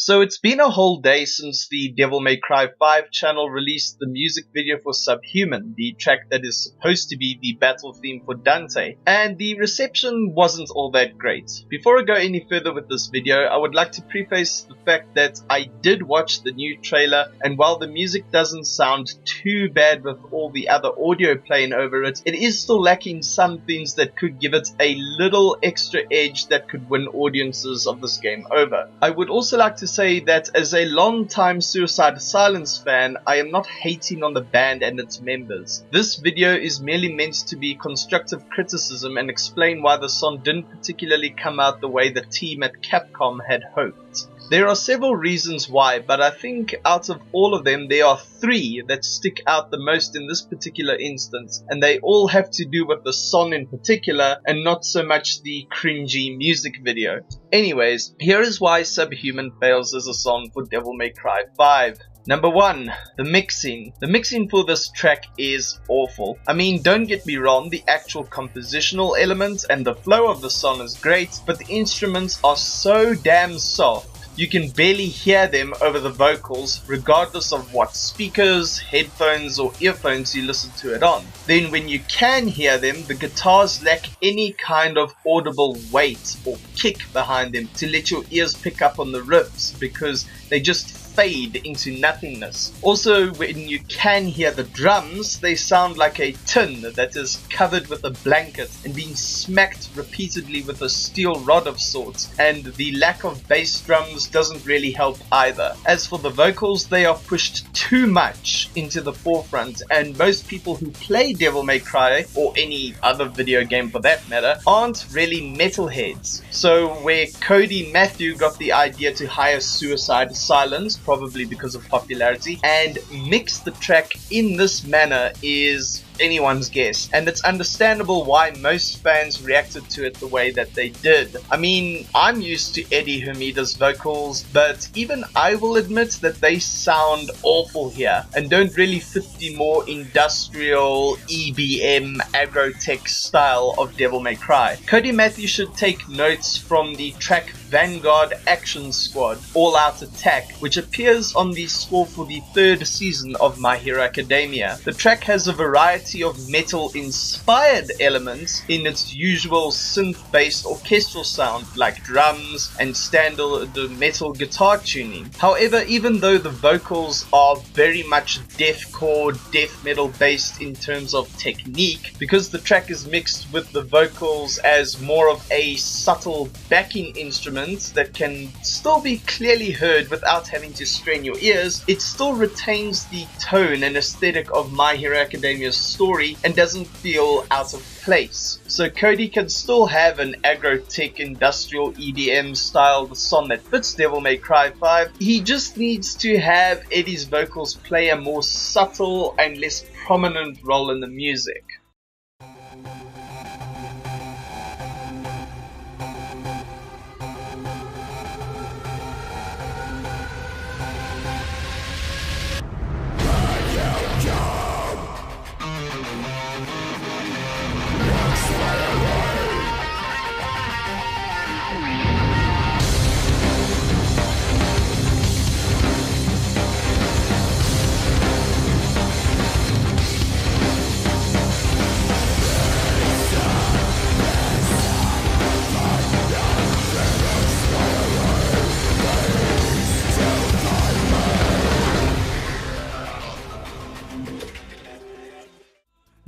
So it's been a whole day since the Devil May Cry 5 channel released the music video for Subhuman, the track that is supposed to be the battle theme for Dante, and the reception wasn't all that great. Before I go any further with this video, I would like to preface the fact that I did watch the new trailer, and while the music doesn't sound too bad with all the other audio playing over it, it is still lacking some things that could give it a little extra edge that could win audiences of this game over. I would also like to say that as a long-time Suicide Silence fan, I am not hating on the band and its members. This video is merely meant to be constructive criticism and explain why the song didn't particularly come out the way the team at Capcom had hoped. There are several reasons why, but I think out of all of them there are three that stick out the most in this particular instance, and they all have to do with the song in particular and not so much the cringy music video. Anyways, here is why Subhuman fails as a song for Devil May Cry 5. Number 1, the mixing. The mixing for this track is awful. I mean, don't get me wrong, the actual compositional elements and the flow of the song is great, but the instruments are so damn soft. You can barely hear them over the vocals, regardless of what speakers, headphones or earphones you listen to it on. Then when you can hear them, the guitars lack any kind of audible weight or kick behind them to let your ears pick up on the riffs, because they just fade into nothingness. Also, when you can hear the drums, they sound like a tin that is covered with a blanket and being smacked repeatedly with a steel rod of sorts, and the lack of bass drums doesn't really help either. As for the vocals, they are pushed too much into the forefront, and most people who play Devil May Cry, or any other video game for that matter, aren't really metalheads. So where Cody Matthew got the idea to hire Suicide Silence, probably because of popularity, and mix the track in this manner is anyone's guess, and it's understandable why most fans reacted to it the way that they did. I mean, I'm used to Eddie Hermida's vocals, but even I will admit that they sound awful here and don't really fit the more industrial EBM agrotech style of Devil May Cry. Cody Matthews should take notes from the track Vanguard Action Squad All Out Attack, which appears on the score for the 3rd season of My Hero Academia. The track has a variety of metal inspired elements in its usual synth based orchestral sound like drums and standard metal guitar tuning. However, even though the vocals are very much deathcore, death metal based in terms of technique, because the track is mixed with the vocals as more of a subtle backing instrument that can still be clearly heard without having to strain your ears, it still retains the tone and aesthetic of My Hero Academia's story and doesn't feel out of place. So Cody can still have an agrotech industrial EDM style song that fits Devil May Cry 5. He just needs to have Eddie's vocals play a more subtle and less prominent role in the music.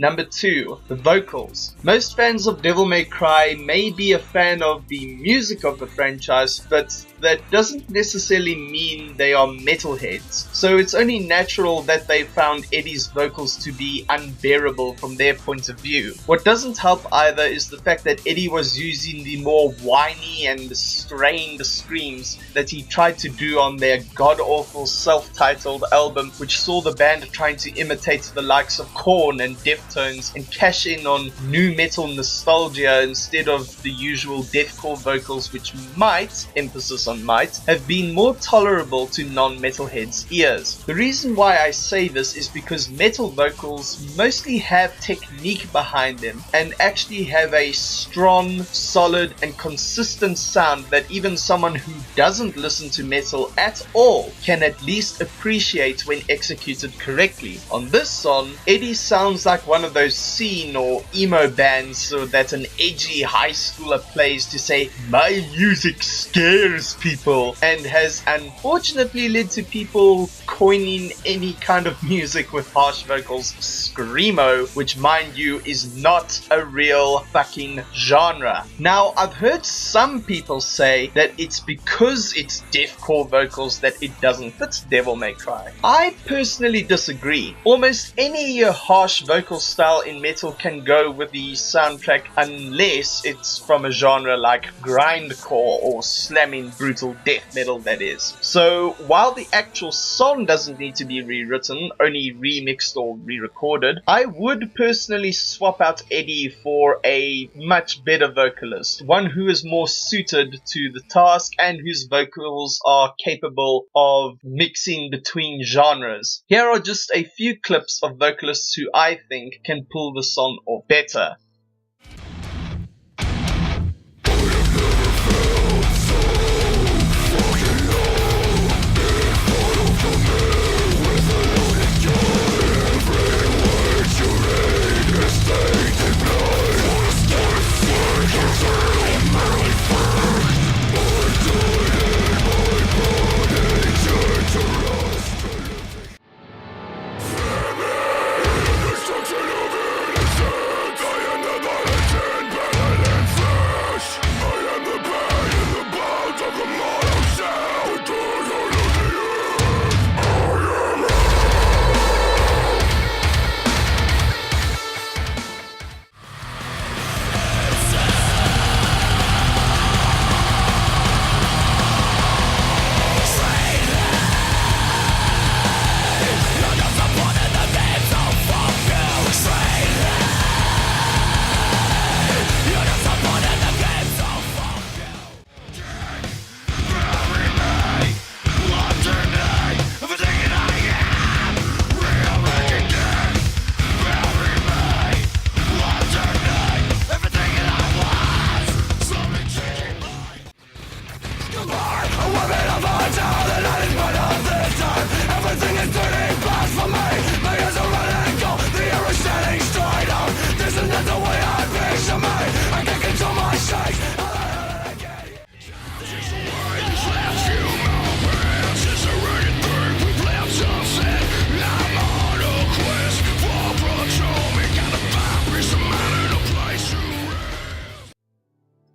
Number 2, the vocals. Most fans of Devil May Cry may be a fan of the music of the franchise, but that doesn't necessarily mean they are metalheads. So it's only natural that they found Eddie's vocals to be unbearable from their point of view. What doesn't help either is the fact that Eddie was using the more whiny and strained screams that he tried to do on their god-awful self-titled album, which saw the band trying to imitate the likes of Korn and Deftones and cash in on nu metal nostalgia instead of the usual deathcore vocals, which might, emphasis some might, have been more tolerable to non-metalheads' ears. The reason why I say this is because metal vocals mostly have technique behind them and actually have a strong, solid and consistent sound that even someone who doesn't listen to metal at all can at least appreciate when executed correctly. On this song, Eddie sounds like one of those scene or emo bands that an edgy high schooler plays to say, "My music scares people," and has unfortunately led to people coining any kind of music with harsh vocals screamo, which mind you is not a real fucking genre. Now, I've heard some people say that it's because it's deathcore vocals that it doesn't fit Devil May Cry. I personally disagree. Almost any harsh vocal style in metal can go with the soundtrack unless it's from a genre like grindcore or slamming brutal death metal, that is. So while the actual song doesn't need to be rewritten, only remixed or re-recorded, I would personally swap out Eddie for a much better vocalist, one who is more suited to the task and whose vocals are capable of mixing between genres. Here are just a few clips of vocalists who I think can pull the song off better.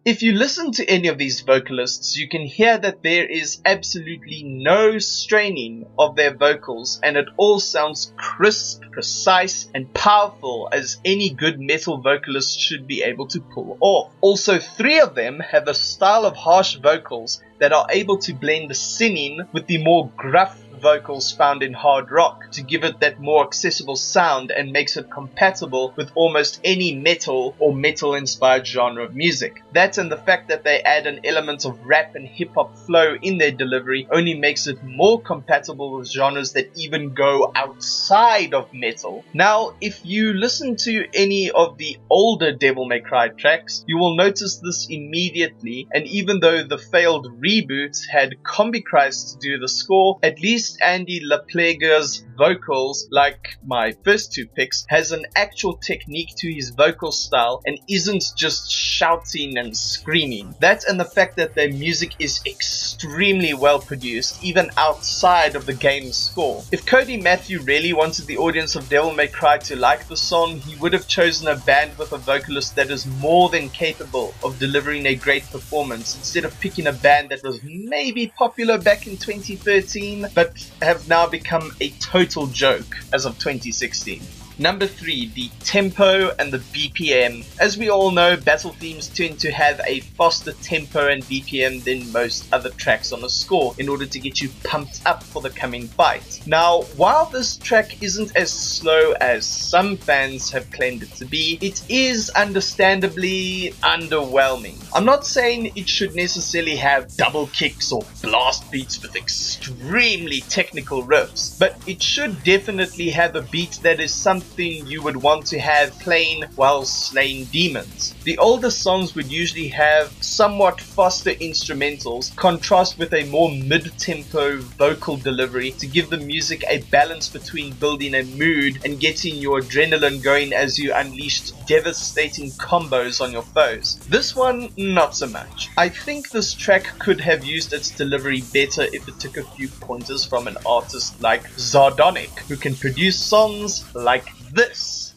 If you listen to any of these vocalists, you can hear that there is absolutely no straining of their vocals and it all sounds crisp, precise and powerful as any good metal vocalist should be able to pull off. Also, 3 of them have a style of harsh vocals that are able to blend the singing with the more gruff vocals found in hard rock to give it that more accessible sound and makes it compatible with almost any metal or metal inspired genre of music. That and the fact that they add an element of rap and hip hop flow in their delivery only makes it more compatible with genres that even go outside of metal. Now, if you listen to any of the older Devil May Cry tracks, you will notice this immediately, and even though the failed reboot had Combi Christ do the score, at least Andy LaPlega's vocals, like my first 2 picks, has an actual technique to his vocal style and isn't just shouting and screaming. That and the fact that their music is extremely well produced, even outside of the game's score. If Cody Matthew really wanted the audience of Devil May Cry to like the song, he would have chosen a band with a vocalist that is more than capable of delivering a great performance, instead of picking a band that was maybe popular back in 2013 but have now become a total joke as of 2016. Number 3, the tempo and the BPM. As we all know, battle themes tend to have a faster tempo and BPM than most other tracks on a score in order to get you pumped up for the coming fight. Now, while this track isn't as slow as some fans have claimed it to be, it is understandably underwhelming. I'm not saying it should necessarily have double kicks or blast beats with extremely technical riffs, but it should definitely have a beat that is something you would want to have playing while slaying demons. The older songs would usually have somewhat faster instrumentals contrast with a more mid-tempo vocal delivery to give the music a balance between building a mood and getting your adrenaline going as you unleashed devastating combos on your foes. This one, not so much. I think this track could have used its delivery better if it took a few pointers from an artist like Sardonic, who can produce songs like this.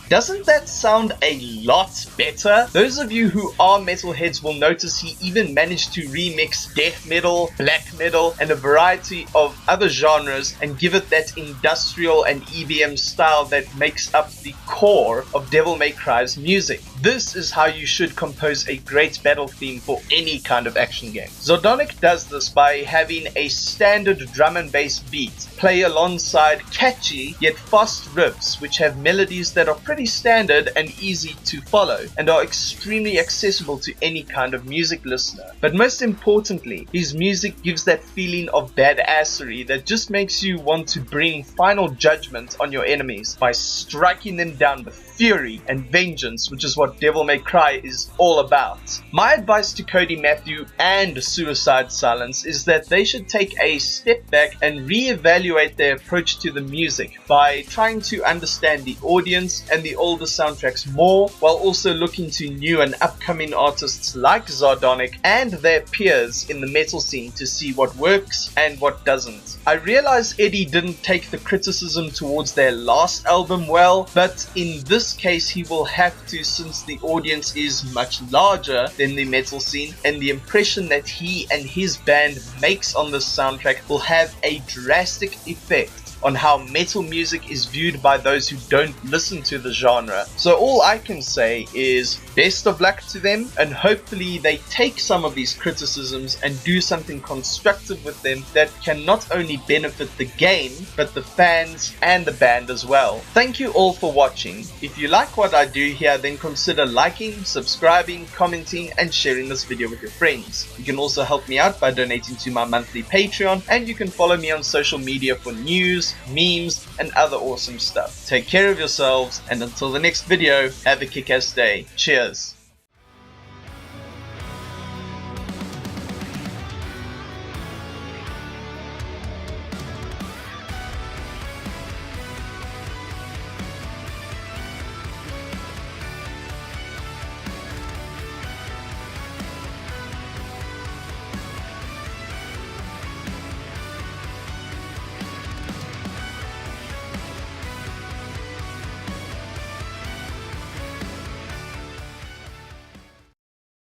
Doesn't that sound a lot better? Those of you who are metalheads will notice he even managed to remix death metal, black metal, and a variety of other genres and give it that industrial and EBM style that makes up the core of Devil May Cry's music. This is how you should compose a great battle theme for any kind of action game. Zordonic does this by having a standard drum and bass beat play alongside catchy yet fast riffs which have melodies that are pretty standard and easy to follow and are extremely accessible to any kind of music listener. But most importantly, his music gives that feeling of badassery that just makes you want to bring final judgment on your enemies by striking them down with fury and vengeance, which is what Devil May Cry is all about. My advice to Cody Matthew and Suicide Silence is that they should take a step back and reevaluate their approach to the music by trying to understand the audience and the older soundtracks more, while also looking to new and upcoming artists like Zardonic and their peers in the metal scene to see what works and what doesn't. I realize Eddie didn't take the criticism towards their last album well, but in this case he will have to, since the audience is much larger than the metal scene, and the impression that he and his band makes on this soundtrack will have a drastic effect on how metal music is viewed by those who don't listen to the genre. So all I can say is best of luck to them, and hopefully they take some of these criticisms and do something constructive with them that can not only benefit the game but the fans and the band as well. Thank you all for watching. If you like what I do here, then consider liking, subscribing, commenting and sharing this video with your friends. You can also help me out by donating to my monthly Patreon, and you can follow me on social media for news, memes and other awesome stuff. Take care of yourselves, and until the next video, have a kick-ass day. Cheers.